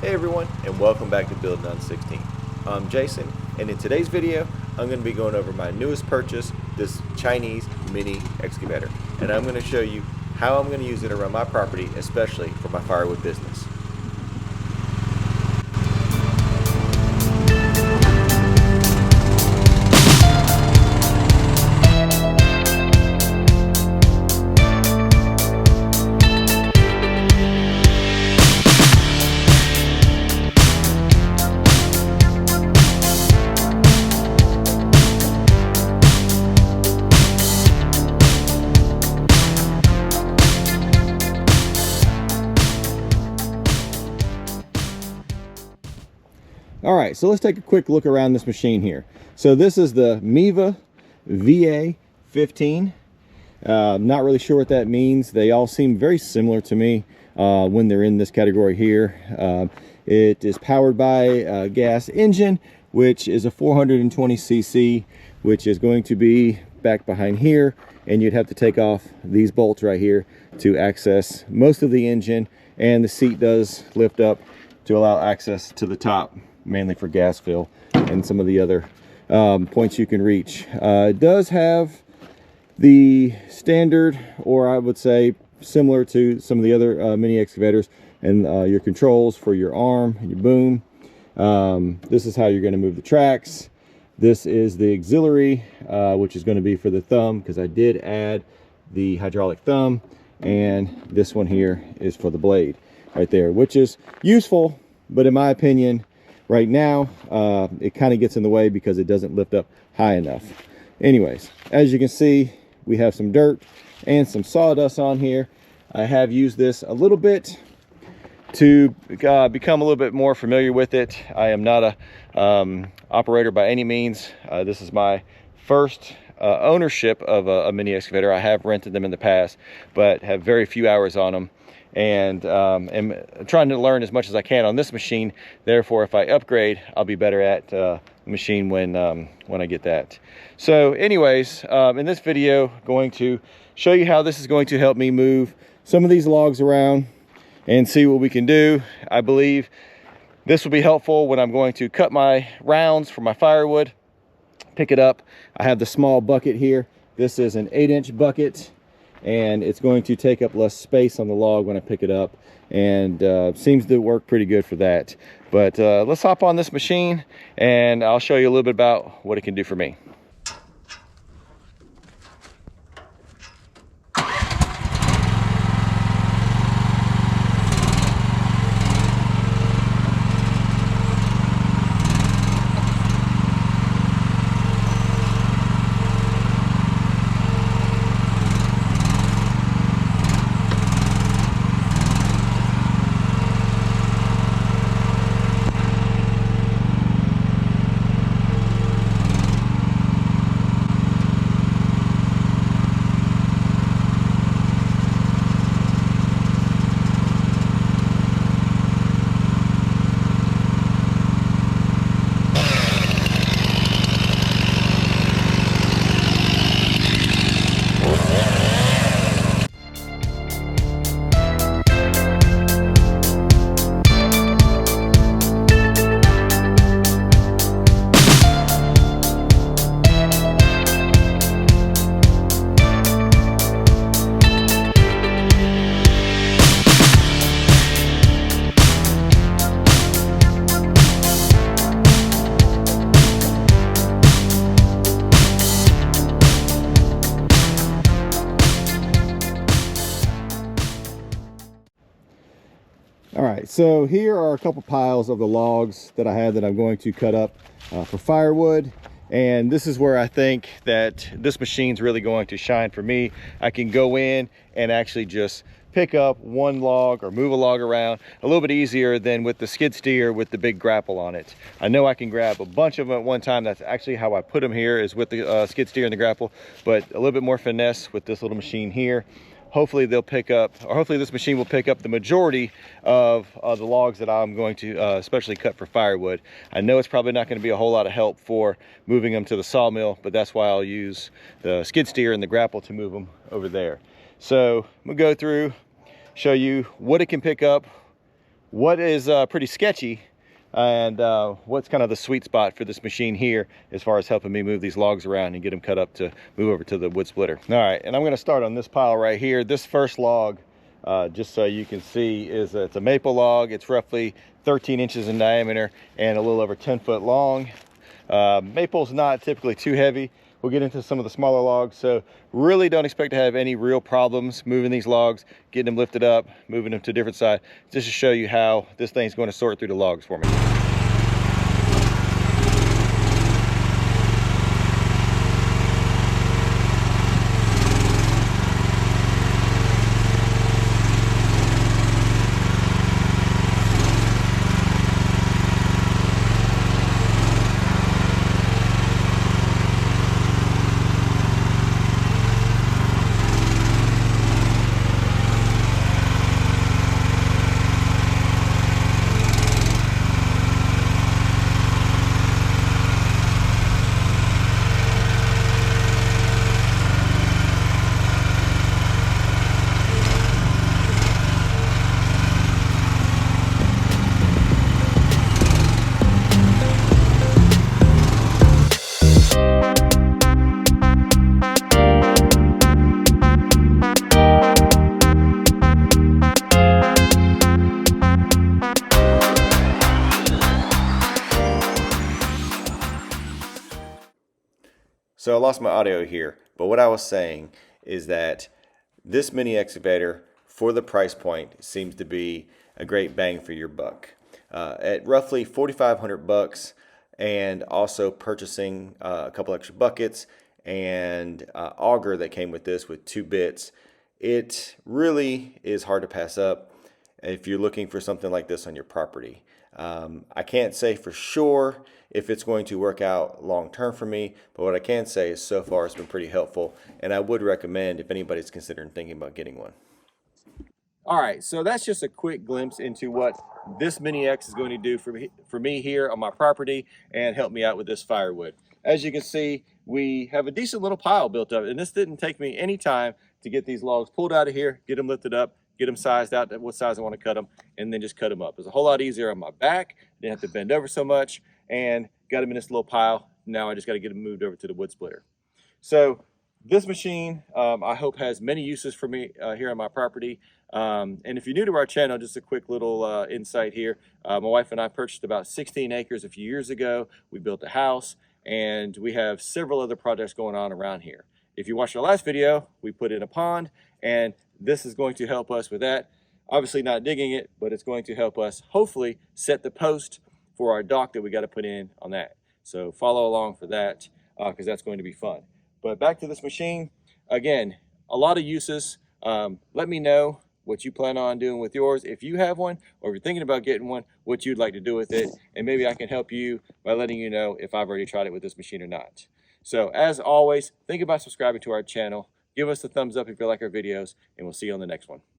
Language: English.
Hey everyone, and welcome back to Building on 16. I'm Jason, and in today's video, I'm going to be going over my newest purchase, this Chinese mini excavator. And I'm going to show you how I'm going to use it around my property, especially for my firewood business. All right, so let's take a quick look around this machine here. So this is the Miva VA15. Not really sure what that means. They all seem very similar to me when they're in this category here. It is powered by a gas engine, which is a 420cc, which is going to be back behind here, and you'd have to take off these bolts right here to access most of the engine, and the seat does lift up to allow access to the top, mainly for gas fill and some of the other points you can reach. It does have the standard, or I would say similar to some of the other mini excavators, and your controls for your arm and your boom. This is how you're going to move the tracks. This is the auxiliary, which is going to be for the thumb, because I did add the hydraulic thumb, and this one here is for the blade right there, which is useful, but in my opinion right now it kind of gets in the way because it doesn't lift up high enough. Anyways, as you can see, we have some dirt and some sawdust on here. I have used this a little bit to become a little bit more familiar with it. I am not a operator by any means. This is my first ownership of a mini excavator. I have rented them in the past, but have very few hours on them, and am trying to learn as much as I can on this machine. Therefore, if I upgrade, I'll be better at the machine when I get that. So anyways, in this video, going to show you how this is going to help me move some of these logs around and see what we can do. I believe this will be helpful when I'm going to cut my rounds for my firewood, pick it up. I have the small bucket here. This is an 8-inch bucket, and it's going to take up less space on the log when I pick it up, and seems to work pretty good for that. But let's hop on this machine and I'll show you a little bit about what it can do for me. All right, so here are a couple piles of the logs that I have that I'm going to cut up for firewood. And this is where I think that this machine's really going to shine for me. I can go in and actually just pick up one log or move a log around a little bit easier than with the skid steer with the big grapple on it. I know I can grab a bunch of them at one time. That's actually how I put them here, is with the skid steer and the grapple, but a little bit more finesse with this little machine here. Hopefully they'll pick up, or hopefully this machine will pick up the majority of the logs that I'm going to especially cut for firewood. I know it's probably not going to be a whole lot of help for moving them to the sawmill, but that's why I'll use the skid steer and the grapple to move them over there. So I'm gonna go through, show you what it can pick up, what is pretty sketchy and what's kind of the sweet spot for this machine here as far as helping me move these logs around and get them cut up to move over to the wood splitter. All right, and I'm going to start on this pile right here. This first log, just so you can see, it's a maple log. It's roughly 13 inches in diameter and a little over 10 foot long. Maple's not typically too heavy. We'll get into some of the smaller logs, so really don't expect to have any real problems moving these logs, getting them lifted up, moving them to a different side, just to show you how this thing's going to sort through the logs for me. So I lost my audio here, but what I was saying is that this mini excavator for the price point seems to be a great bang for your buck. At roughly $4,500 and also purchasing a couple extra buckets and auger that came with this with 2 bits, it really is hard to pass up if you're looking for something like this on your property. I can't say for sure if it's going to work out long term for me, but what I can say is so far it's been pretty helpful, and I would recommend if anybody's considering thinking about getting one. All right, so that's just a quick glimpse into what this Mini X is going to do for me here on my property and help me out with this firewood. As you can see, we have a decent little pile built up, and this didn't take me any time to get these logs pulled out of here, get them lifted up, get them sized out at what size I want to cut them, and then just cut them up. It's a whole lot easier on my back. Didn't have to bend over so much, and got them in this little pile. Now I just got to get them moved over to the wood splitter. So this machine, I hope, has many uses for me here on my property. And if you're new to our channel, just a quick little insight here. My wife and I purchased about 16 acres a few years ago. We built a house, and we have several other projects going on around here. If you watched our last video, we put in a pond, and this is going to help us with that. Obviously not digging it, but it's going to help us hopefully set the post for our dock that we got to put in on that. So follow along for that because that's going to be fun. But back to this machine, again, a lot of uses. Let me know what you plan on doing with yours. If you have one, or if you're thinking about getting one, what you'd like to do with it. And maybe I can help you by letting you know if I've already tried it with this machine or not. So as always, think about subscribing to our channel. Give us a thumbs up if you like our videos, and we'll see you on the next one.